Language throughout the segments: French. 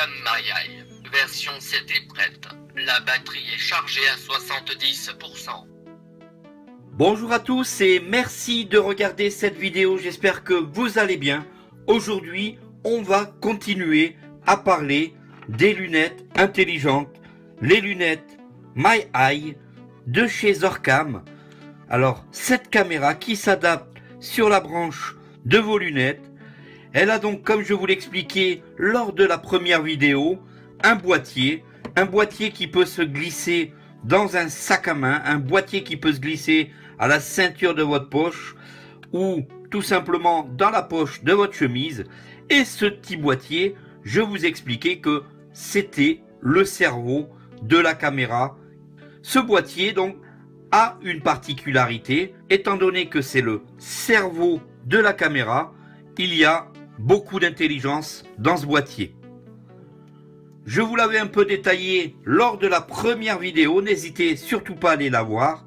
Orcam MyEye, version 7 est prête. La batterie est chargée à 70%. Bonjour à tous et merci de regarder cette vidéo, j'espère que vous allez bien. Aujourd'hui, on va continuer à parler des lunettes intelligentes, les lunettes MyEye de chez Orcam. Alors, cette caméra qui s'adapte sur la branche de vos lunettes, elle a donc, comme je vous l'expliquais lors de la première vidéo, un boîtier qui peut se glisser dans un sac à main, un boîtier qui peut se glisser à la ceinture de votre poche ou tout simplement dans la poche de votre chemise. Et ce petit boîtier, je vous expliquais que c'était le cerveau de la caméra. Ce boîtier donc a une particularité, étant donné que c'est le cerveau de la caméra, il y a beaucoup d'intelligence dans ce boîtier. Je vous l'avais un peu détaillé lors de la première vidéo, n'hésitez surtout pas à aller la voir.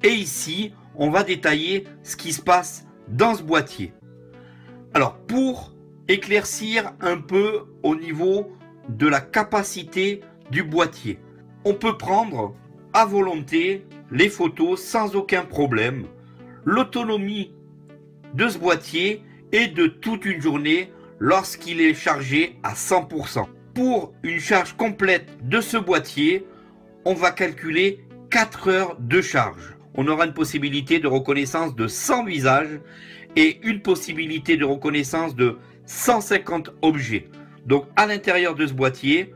Et ici, on va détailler ce qui se passe dans ce boîtier. Alors, pour éclaircir un peu au niveau de la capacité du boîtier, on peut prendre à volonté les photos sans aucun problème. L'autonomie de ce boîtier est de toute une journée lorsqu'il est chargé à 100%. Pour une charge complète de ce boîtier, on va calculer 4 heures de charge. On aura une possibilité de reconnaissance de 100 visages et une possibilité de reconnaissance de 150 objets. Donc à l'intérieur de ce boîtier,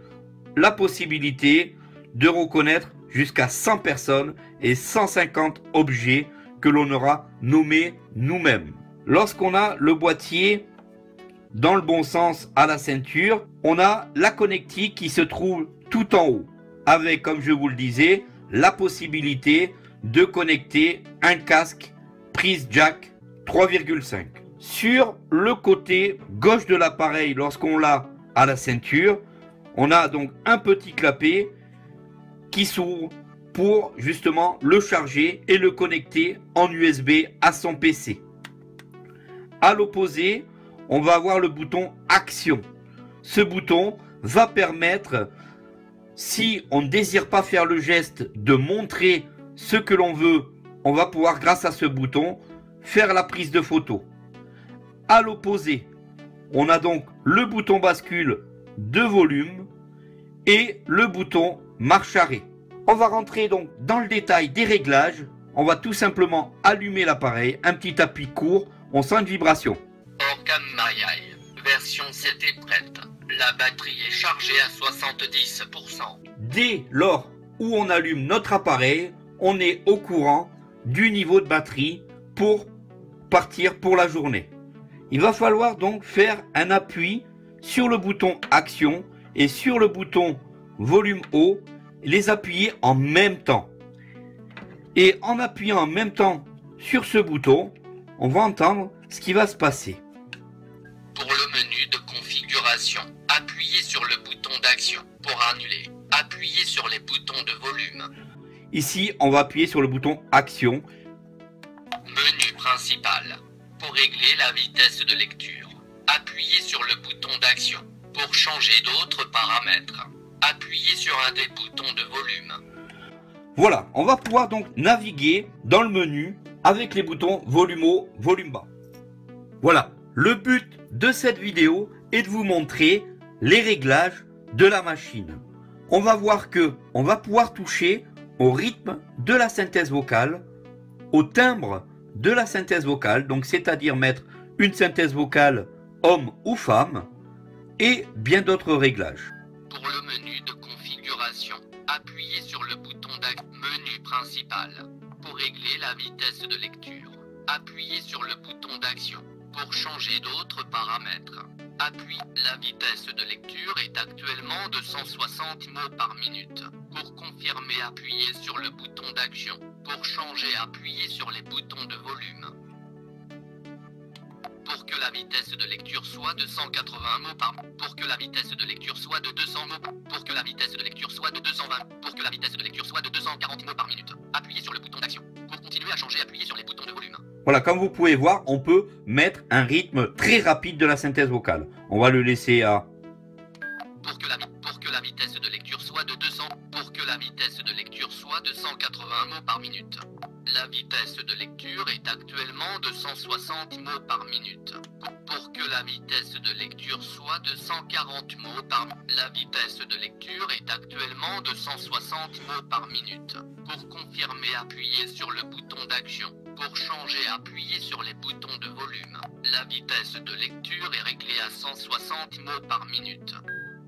la possibilité de reconnaître jusqu'à 100 personnes et 150 objets que l'on aura nommés nous-mêmes. Lorsqu'on a le boîtier dans le bon sens à la ceinture, on a la connectique qui se trouve tout en haut, avec, comme je vous le disais, la possibilité de connecter un casque prise jack 3,5. Sur le côté gauche de l'appareil, lorsqu'on l'a à la ceinture, on a donc un petit clapet qui s'ouvre pour justement le charger et le connecter en USB à son PC. À l'opposé, on va avoir le bouton Action. Ce bouton va permettre, si on ne désire pas faire le geste de montrer ce que l'on veut, on va pouvoir, grâce à ce bouton, faire la prise de photo. À l'opposé, on a donc le bouton bascule de volume et le bouton marche arrêt. On va rentrer donc dans le détail des réglages. On va tout simplement allumer l'appareil, un petit appui court, on sent une vibration. Orcam MyEye, version 7 est prête. La batterie est chargée à 70%. Dès lors où on allume notre appareil, on est au courant du niveau de batterie pour partir pour la journée. Il va falloir donc faire un appui sur le bouton Action et sur le bouton Volume haut, les appuyer en même temps. Et en appuyant en même temps sur ce bouton, on va entendre ce qui va se passer. Pour le menu de configuration, appuyez sur le bouton d'action. Pour annuler, appuyez sur les boutons de volume. Ici, on va appuyer sur le bouton Action. Menu principal. Pour régler la vitesse de lecture, appuyez sur le bouton d'action. Pour changer d'autres paramètres, appuyez sur un des boutons de volume. Voilà, on va pouvoir donc naviguer dans le menu avec les boutons volume haut, volume bas. Voilà, le but de cette vidéo est de vous montrer les réglages de la machine. On va voir que on va pouvoir toucher au rythme de la synthèse vocale, au timbre de la synthèse vocale, donc c'est-à-dire mettre une synthèse vocale homme ou femme, et bien d'autres réglages. Pour le menu de configuration, appuyez sur le bouton d'action. Menu principal. Pour régler la vitesse de lecture, appuyez sur le bouton d'action. Pour changer d'autres paramètres, appuyez. La vitesse de lecture est actuellement de 160 mots par minute. Pour confirmer, appuyez sur le bouton d'action. Pour changer, appuyez sur les boutons de volume. Pour que la vitesse de lecture soit de 180 mots par minute. Pour que la vitesse de lecture soit de 200 mots. Pour que la vitesse de lecture soit de 220. Pour que la vitesse de lecture soit de 240 mots par minute. Appuyez sur le bouton d'action. Pour continuer à changer, appuyez sur les boutons de volume. Voilà, comme vous pouvez voir, on peut mettre un rythme très rapide de la synthèse vocale. On va le laisser à pour que la vitesse de lecture soit de 200, pour que la vitesse de lecture soit de 180 mots par minute. La vitesse de lecture est actuellement de 160 mots par minute. Pour que la vitesse de lecture soit de 140 mots par minute. La vitesse de lecture est actuellement de 160 mots par minute. Pour confirmer, appuyez sur le bouton d'action. Pour changer, appuyez sur les boutons de volume. La vitesse de lecture est réglée à 160 mots par minute.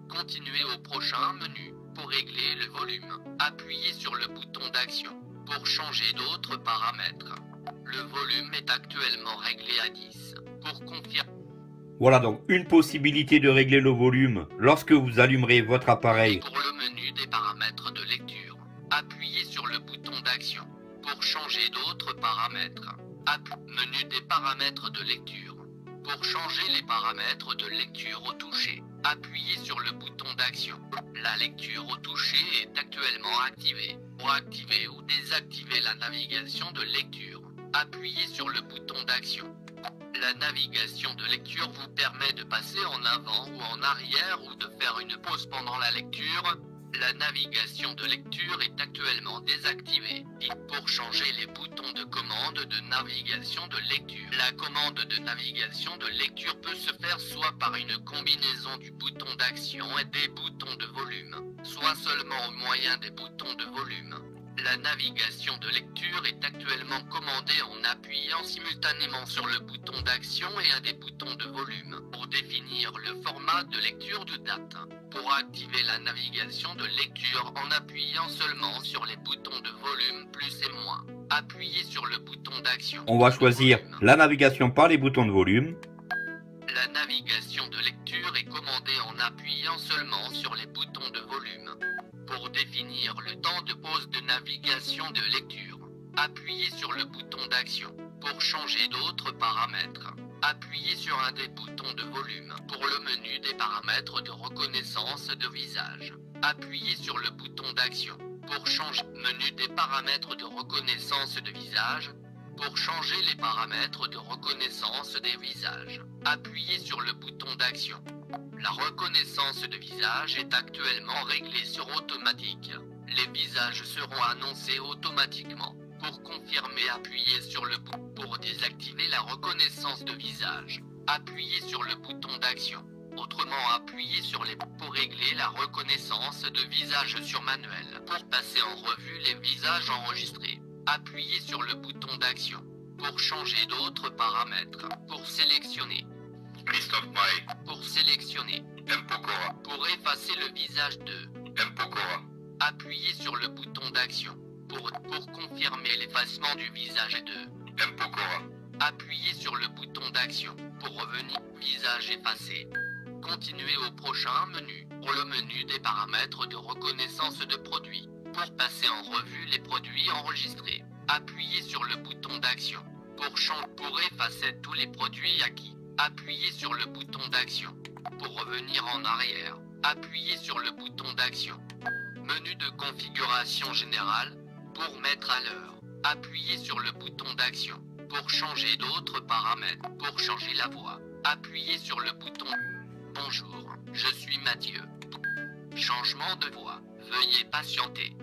Continuez au prochain menu. Pour régler le volume, appuyez sur le bouton d'action. Pour changer d'autres paramètres, le volume est actuellement réglé à 10. Pour confirmer. Voilà donc une possibilité de régler le volume lorsque vous allumerez votre appareil. Pour le menu des paramètres de lecture, appuyez sur le bouton d'action. Pour changer d'autres paramètres, menu des paramètres de lecture. Pour changer les paramètres de lecture au toucher, appuyez sur le bouton d'action. La lecture au toucher est actuellement activée. Pour activer ou désactiver la navigation de lecture, appuyez sur le bouton d'action. La navigation de lecture vous permet de passer en avant ou en arrière ou de faire une pause pendant la lecture. La navigation de lecture est actuellement désactivée. Pour changer les boutons de commande de navigation de lecture, la commande de navigation de lecture peut se faire soit par une combinaison du bouton d'action et des boutons de volume, soit seulement au moyen des boutons de volume. La navigation de lecture est actuellement commandée en appuyant simultanément sur le bouton d'action et un des boutons de volume pour définir le format de lecture de date. Pour activer la navigation de lecture en appuyant seulement sur les boutons de volume plus et moins, appuyez sur le bouton d'action. On va choisir la navigation par les boutons de volume. La navigation de lecture est commandée en appuyant seulement sur les boutons de volume. Pour définir le temps de pause de navigation de lecture, appuyez sur le bouton d'action. Pour changer d'autres paramètres, appuyez sur un des boutons de volume. Pour le menu des paramètres de reconnaissance de visage, appuyez sur le bouton d'action. Pour changer menu des paramètres de reconnaissance de visage, pour changer les paramètres de reconnaissance des visages, appuyez sur le bouton d'action. La reconnaissance de visage est actuellement réglée sur automatique. Les visages seront annoncés automatiquement. Pour confirmer, appuyez sur le bouton. Pour désactiver la reconnaissance de visage, appuyez sur le bouton d'action. Autrement, appuyez sur les boutons pour régler la reconnaissance de visage sur manuel. Pour passer en revue les visages enregistrés, appuyez sur le bouton d'action. Pour changer d'autres paramètres, pour sélectionner. Christophe Maé, Pour sélectionner. Mpokora, Pour effacer le visage de. Mpokora, Appuyez sur le bouton d'action. Pour confirmer l'effacement du visage de. Mpokora, Appuyez sur le bouton d'action. Pour revenir visage effacé. Continuez au prochain menu. Pour le menu des paramètres de reconnaissance de produits. Pour passer en revue les produits enregistrés, appuyez sur le bouton d'action. Pour effacer tous les produits acquis, appuyez sur le bouton d'action. Pour revenir en arrière, appuyez sur le bouton d'action. Menu de configuration générale. Pour mettre à l'heure, appuyez sur le bouton d'action. Pour changer d'autres paramètres, pour changer la voix, appuyez sur le bouton. Bonjour, je suis Mathieu. Changement de voix, veuillez patienter.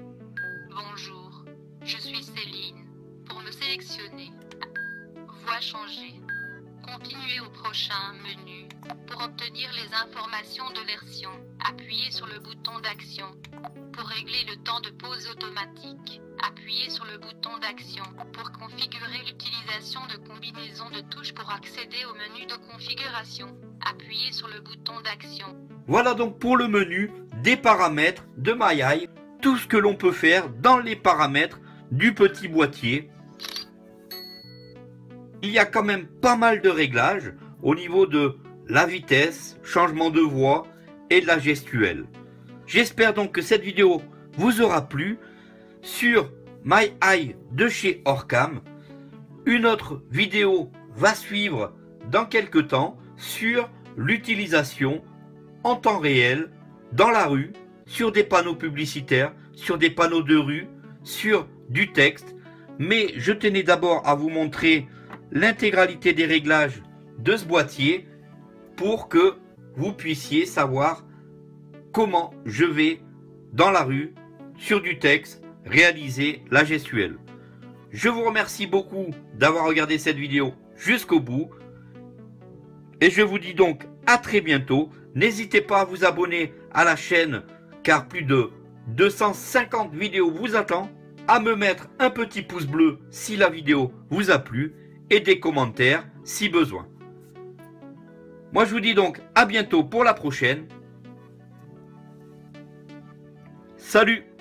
Bonjour, je suis Céline. Pour me sélectionner, voix changée. Continuez au prochain menu. Pour obtenir les informations de version, appuyez sur le bouton d'action. Pour régler le temps de pause automatique, appuyez sur le bouton d'action. Pour configurer l'utilisation de combinaisons de touches pour accéder au menu de configuration, appuyez sur le bouton d'action. Voilà donc pour le menu des paramètres de MyEye, tout ce que l'on peut faire dans les paramètres du petit boîtier. Il y a quand même pas mal de réglages au niveau de la vitesse, changement de voix et de la gestuelle. J'espère donc que cette vidéo vous aura plu sur MyEye de chez Orcam. Une autre vidéo va suivre dans quelques temps sur l'utilisation en temps réel dans la rue, sur des panneaux publicitaires, sur des panneaux de rue, sur du texte. Mais je tenais d'abord à vous montrer l'intégralité des réglages de ce boîtier pour que vous puissiez savoir comment je vais dans la rue, sur du texte, réaliser la gestuelle. Je vous remercie beaucoup d'avoir regardé cette vidéo jusqu'au bout. Et je vous dis donc à très bientôt. N'hésitez pas à vous abonner à la chaîne car plus de 250 vidéos vous attendent. À me mettre un petit pouce bleu si la vidéo vous a plu et des commentaires si besoin. Moi je vous dis donc à bientôt pour la prochaine. Salut!